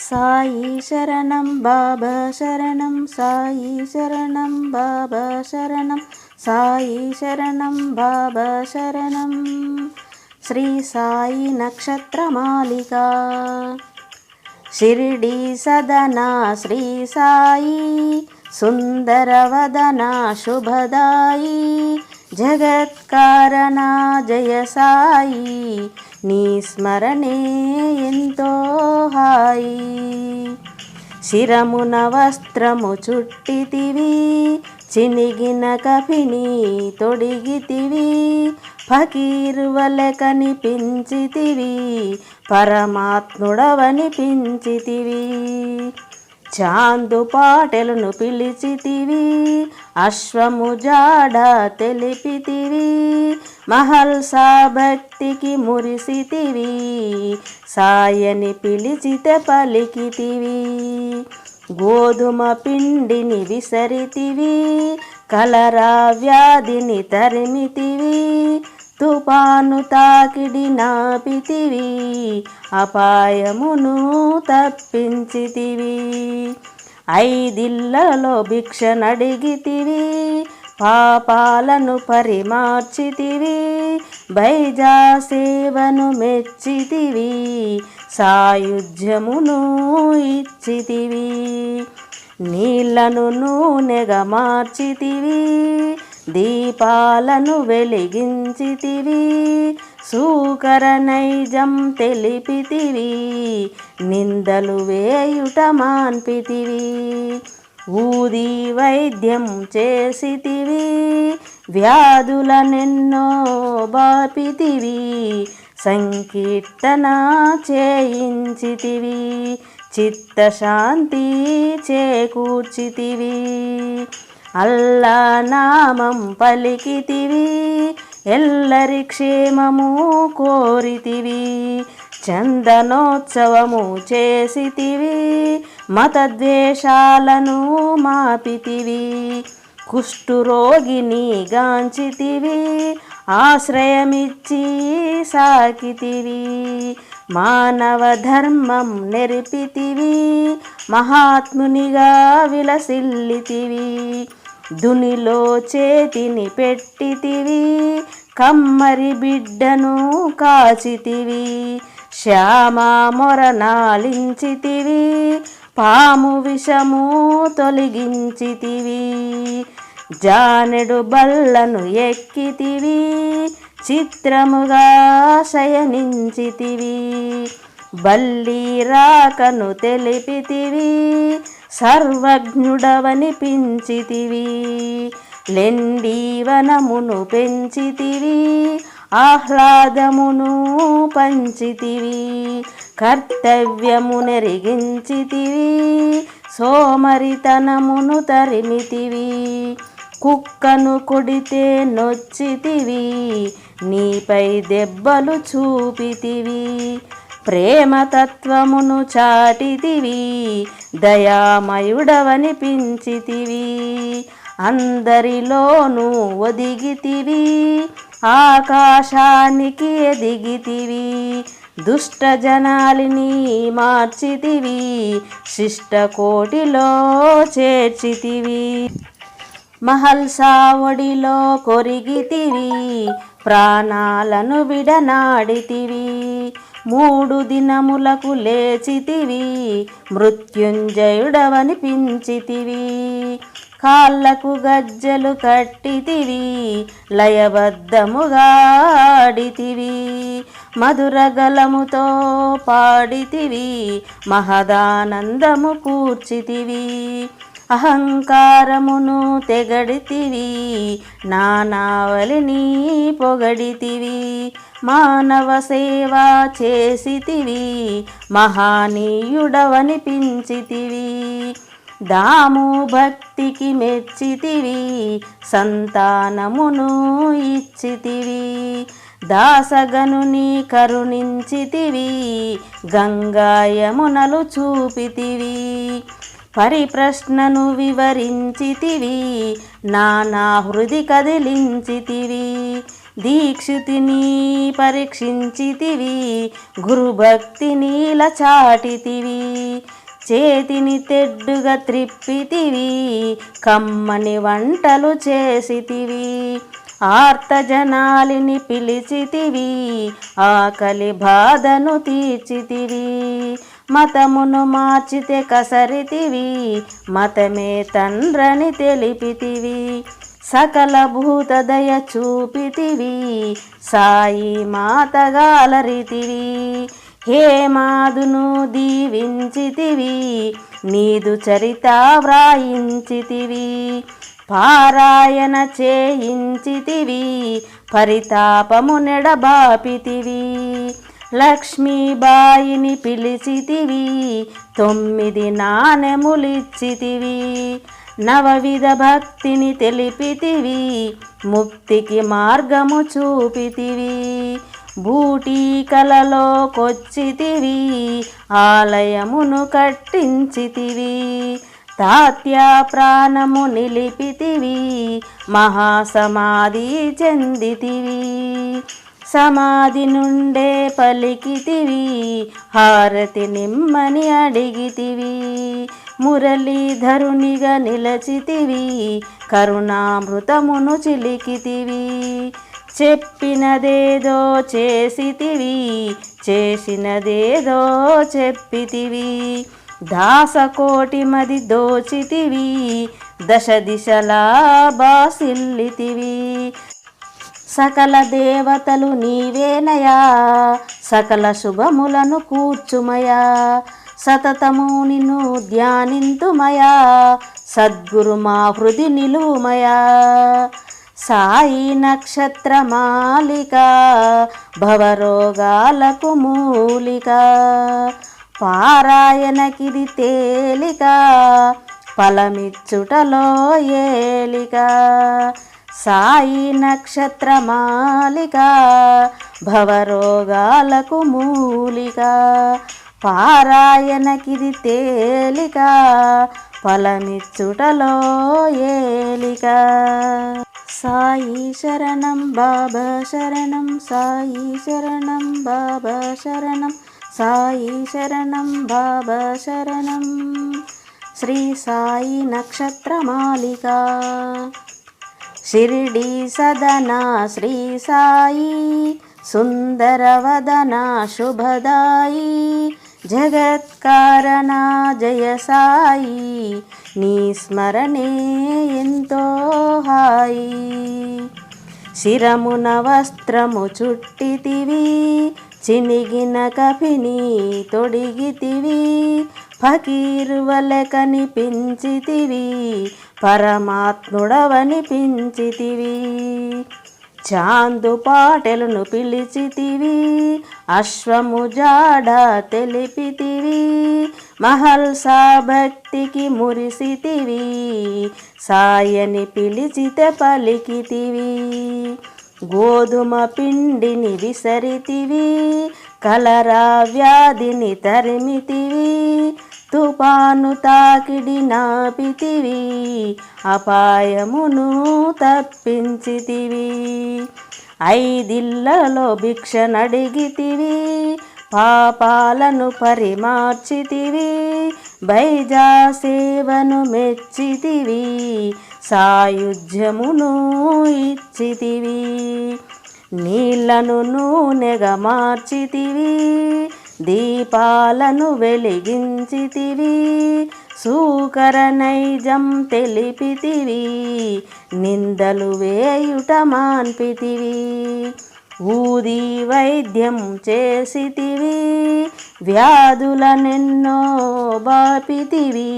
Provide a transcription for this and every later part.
సాయి శరణం బాబా శరణం, సాయి శరణం బాబా శరణం, సాయి శరణం బాబా శరణం. శ్రీ సాయి నక్షత్రమాలిక షిరిడి సదనా శ్రీ సాయి, సుందరవదనా శుభదాయి, జగత్కారణ జయ సాయి, నీ స్మరణే ఎంతో హాయి. శిరమున వస్త్రము చుట్టితివి, చినిగిన కఫిని తొడిగితివి, ఫకీరువలె కనిపించితివి, పరమాత్ముడవనిపించితివి. చాందు పాటెలను పిలిచితివి, అశ్వము జాడ తెలిపితివి, మహల్సా భక్తికి మురిసితివి, సాయని పిలిచితే పలికితివి. గోధుమ పిండిని విసరితివి, కలరా వ్యాధిని తరిమితివి, తుపాను తాకిడి నాపితివి, అపాయమును తప్పించితివి. ఐదిళ్లలో భిక్ష నడిగితివి, పాపాలను పరిమార్చితివి, బైజా సేవను మెచ్చితివి, సాయుధ్యమును ఇచ్చితివి. నీళ్లను నూనెగా మార్చితివి, దీపాలను వెలిగించితివి, సూకర నైజం తెలిపితివి, నిందలు వేయుట మాన్పితివి. ఊది వైద్యం చేసితివి, వ్యాధులనెన్నో బాపితివి, సంకీర్తన చేయించితివి, చిత్తశాంతి చేకూర్చితివి. అల్లా నామం పలికితివి, ఎల్లరి క్షేమము కోరితివి, చందనోత్సవము చేసితివి, మతద్వేషాలను మాపితివి, కుష్ఠురోగిని గాంచితివి, ఆశ్రయమిచ్చి సాకితివి, మానవ ధర్మం నెరిపితివి, మహాత్మునిగా విలసిల్లితివి. దునిలో చేతిని పెట్టితివి, కమ్మరి బిడ్డను కాచితివి, శ్యామా మొరనాలించితివి, పాము విషము తొలగించితివి, జానెడు బల్లను ఎక్కితివి, చిత్రముగా శయనించితివి, బల్లి రాకను తెలిపితివి, సర్వజ్ఞుడవనిపించితివి, లెండి వనమును పెంచితివి, ఆహ్లాదమును పంచితివి, కర్తవ్యము నెరిగించితివి, సోమరితనమును తరిమితివి, కుక్కను కొడితే నొచ్చితివి, నీపై దెబ్బలు చూపితివి, ప్రేమతత్వమును చాటితివి, దయామయుడవనిపించితివి, అందరిలోనూ ఒదిగితివి, ఆకాశానికి ఎదిగితివి, దుష్ట జనాలిని మార్చితివి, శిష్టకోటిలో చేర్చితివి, మహల్సా ఒడిలో కొరిగితివి, ప్రాణాలను విడనాడితివి, 3 దినములకు లేచితివి, మృత్యుంజయుడవనిపించితివి, కాళ్ళకు గజ్జెలు కట్టితివి, లయబద్ధముగా ఆడితివి, మధురగలముతో పాడితివి, మహదానందము కూర్చితివి, అహంకారమును తెగడితివి, నానావలిని పొగడితివి, మానవ సేవ చేసితివి, మహానీయుడవనిపించితివి, దాము భక్తికి మెచ్చితివి, సంతానమును ఇచ్చితివి, దాసగనుని కరుణించితివి, గంగాయమునలు చూపితివి, పరిప్రశ్నను వివరించితివి, నానా హృది కదిలించితివి, దీక్షితిని పరీక్షించితివి, గురుభక్తిని చాటితివి, చేతిని తెడ్డుగా త్రిప్పితివి, కమ్మని వంటలు చేసితివి. ఆర్తజనాలిని పిలిచితివి, ఆకలి బాధను తీర్చితివి. మతమును మార్చితే కసరితివి, మతమే తండ్రని తెలిపితివి. సకల భూతదయ చూపితివి, సాయి మాతగా అలరితివి. హేమాదును దీవించితివి, నీదు చరిత వ్రాయించితివి. పారాయణ చేయించితివి, పరితాపము నెడబాపితివి. లక్ష్మీబాయిని పిలిచితివి, 9 నాణెములిచ్చితివి. నవవిధ భక్తిని తెలిపితివి, ముక్తికి మార్గము చూపితివి. బూటీకలలో కొచ్చితివి, ఆలయమును కట్టించితివి. తాత్యా ప్రాణము నిలిపితివి, మహాసమాధి చెందితివి. సమాధి నుండే పలికితివి, హారతి నిమ్మని అడిగితివి. మురళీధరునిగా నిలచితివి, కరుణామృతమును చిలికితివి. చెప్పినదేదో చేసితివి, చేసినదేదో చెప్పితివి. దాసకోటి మది దోచితివి, దశ దిశలా బాసిల్లితివి. సకల దేవతలు నీవేనయా, సకల శుభములను కూర్చుమయా. సతతము నిన్ను ధ్యానింతుమయా, సద్గురు మా హృది నిలువుమయా. సాయి నక్షత్రమాలిక, భవరోగాలకు మూలిక. పారాయణకిది తేలిక, ఫలమిచ్చుటలో ఏలిక. సాయి నక్షత్రమాలిక, భవరోగాలకు మూలిక. పారాయణకిది తేలిక, ఫలమిచ్చుటలో ఏలిక. సాయి శరణం బాబా శరణం, సాయి శరణం బాబా శరణం, సాయి శరణం బాబా శరణం. శ్రీ సాయి నక్షత్రమాలిక. షిరిడి సదనా శ్రీ సాయి, సుందరవదనా శుభదాయి. జగత్కారణ జయ సాయి, నీ స్మరణే ఎంతో హాయి. శిరమున వస్త్రము చుట్టితివి, చినిగిన కఫిని తొడిగితివి. ఫకీరువలె కనిపించితివి, పరమాత్ముడవనిపించితివి. చాందు పాటెలను పిలిచితివి, అశ్వము జాడ తెలిపితివి. మహల్సా భక్తికి మురిసితివి, సాయని పిలిచితే పలికితివి. గోధుమ పిండిని విసరితివి, కలరా వ్యాధిని తరిమితివి. తుపాను తాకిడి నాపితివి, అపాయమును తప్పించితివి. 5 ఇళ్లలో భిక్ష నడిగితివి, పాపాలను పరిమార్చితివి. బైజా సేవను మెచ్చితివి, సాయుధ్యమును ఇచ్చితివి. నీళ్లను నూనెగా మార్చితివి, దీపాలను వెలిగించితివి. సూకర నైజం తెలిపితివి, నిందలు వేయుట మాన్పితివి. ఊది వైద్యం చేసితివి, వ్యాధులనెన్నో బాపితివి.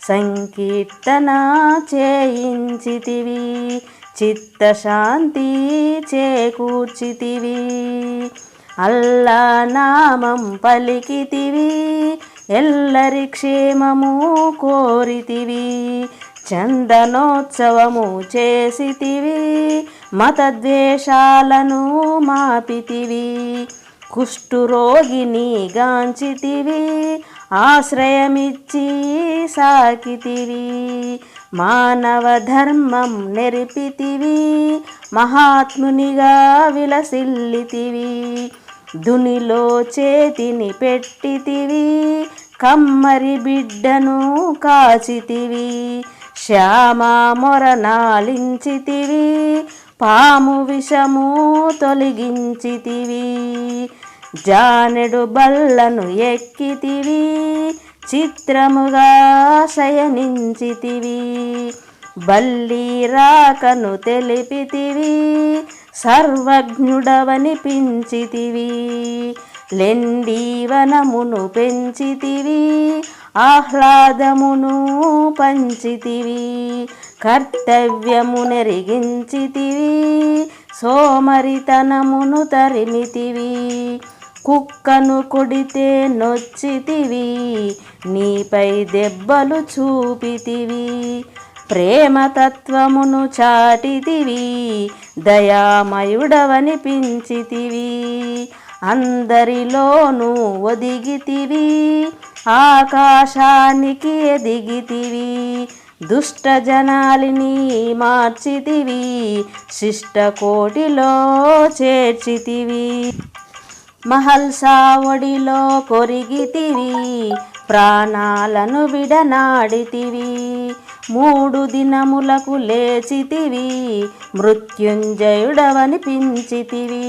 సంకీర్తన చేయించితివి, చిత్తశాంతి చేకూర్చితివి. అల్లా నామం పలికితివి, ఎల్లరి క్షేమము కోరితివి. చందనోత్సవము చేసితివి, మతద్వేషాలను మాపితివి. కుష్ఠురోగిని గాంచితివి, ఆశ్రయమిచ్చి సాకితివి. మానవ ధర్మం నెరిపితివి, మహాత్మునిగా విలసిల్లితివి. దునిలో చేతిని పెట్టితివి, కమ్మరి బిడ్డను కాచితివి, శ్యామ మొరనాలించితివి, పాము విషము తొలగించితివి, జానెడు బల్లను ఎక్కితివి, చిత్రముగా శయనించితివి, బల్లి రాకను తెలిపితివి, సర్వజ్ఞుడవనిపించితివి, లెండీవనమును పెంచితివి, ఆహ్లాదమును పంచితివి, కర్తవ్యము నెరిగించితివి, సోమరితనమును తరిమితివి, కుక్కను కొడితే నొచ్చితివి, నీపై దెబ్బలు చూపితివి, ప్రేమతత్వమును చాటితివి, దయామయుడవనిపించితివి, అందరిలోనూ ఒదిగితివి, ఆకాశానికి ఎదిగితివి, దుష్ట జనాలిని మార్చితివి, శిష్టకోటిలో చేర్చితివి, మహల్సా ఒడిలో కొరిగితివి, ప్రాణాలను విడనాడితివి, 3 దినములకు లేచితివి, మృత్యుంజయుడవనిపించితివి,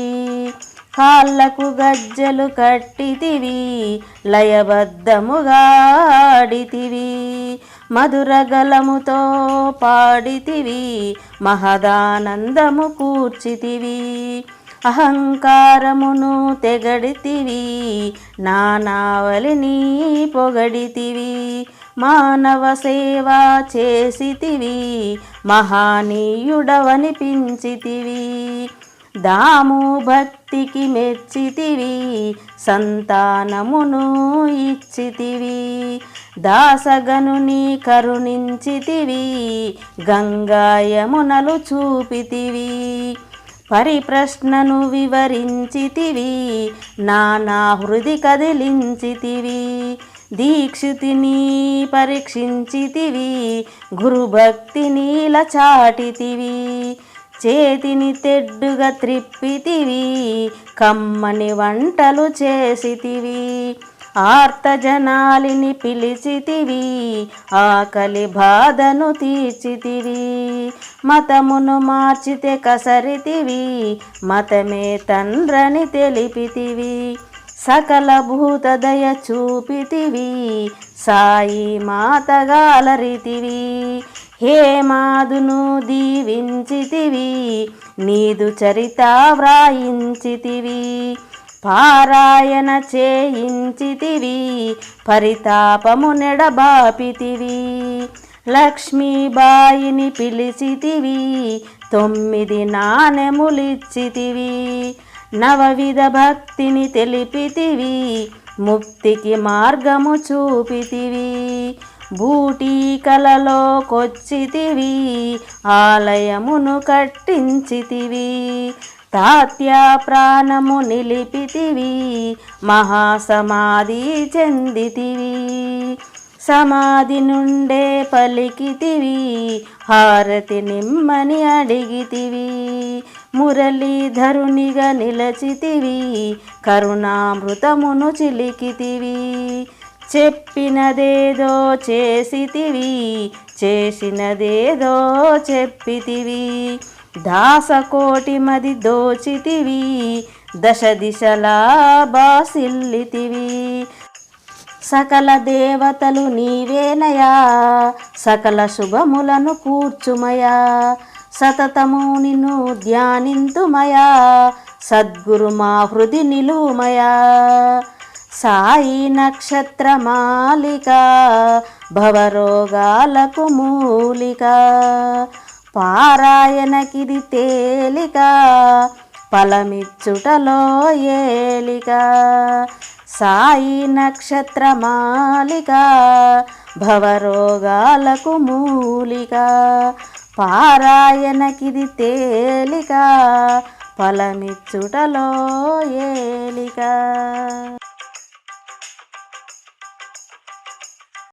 కాళ్ళకు గజ్జలు కట్టితివి, లయబద్ధముగా ఆడితివి, మధుర గలముతో పాడితివి, మహదానందము కూర్చితివి, అహంకారమును తెగడితివి, నానావలిని పొగడితివి, మానవ సేవ చేసితివి, మహానీయుడవనిపించితివి, దాము భక్తికి మెచ్చితివి, సంతానమును ఇచ్చితివి, దాసగనుని కరుణించితివి, గంగాయమునలు చూపితివి, పరిప్రశ్నను వివరించితివి, నానా హృది కదిలించితివి, దీక్షితిని పరీక్షించితివి, గురుభక్తిని చాటితివి, చేతిని తెడ్డుగా త్రిప్పితివి, కమ్మని వంటలు చేసితివి, ఆర్తజనాలిని పిలిచితివి, ఆకలి బాధను తీర్చితివి, మతమును మార్చితే కసరితివి, మతమే తండ్రని తెలిపితివి, సకల భూతదయ చూపితివి, సాయి మాతగాలరితివి, హేమాదును దీవించితివి, నీదు చరిత వ్రాయించితివి, పారాయణ చేయించితివి, పరితాపము నెడబాపితివి, లక్ష్మీబాయిని పిలిచితివి, 9 నాణెములిచ్చితివి, నవవిధ భక్తిని తెలిపితివి, ముక్తికి మార్గము చూపితివి, బూటీకలలో కొచ్చితివి, ఆలయమును కట్టించితివి, తాత్య ప్రాణము నిలిపితివి, మహాసమాధి చెందితివి, సమాధి నుండే పలికితివి, హారతి నిమ్మని అడిగితివి, మురళీధరునిగా నిలచితివి, కరుణామృతమును చిలికితివి, చెప్పినదేదో చేసితివి, చేసినదేదో చెప్పితివి, దాసకోటి మది దోచితివి, దశ దిశలా బాసిల్లితివి, సకల దేవతలు నీవేనయా, సకల శుభములను కూర్చుమయా, సతతము నిన్ను ధ్యానింతుమయా, సద్గురు మా హృది నిలుమయా, సాయి నక్షత్రమాలిక, భవరోగాలకు మూలిక, పారాయణకిది తేలిక, ఫలమిచ్చుటలో ఏలిక, సాయి నక్షత్రమాలిక, భవరోగాలకు మూలిక, పారాయణకిది తేలిక, ఫలమిచ్చుటలో ఏలిక.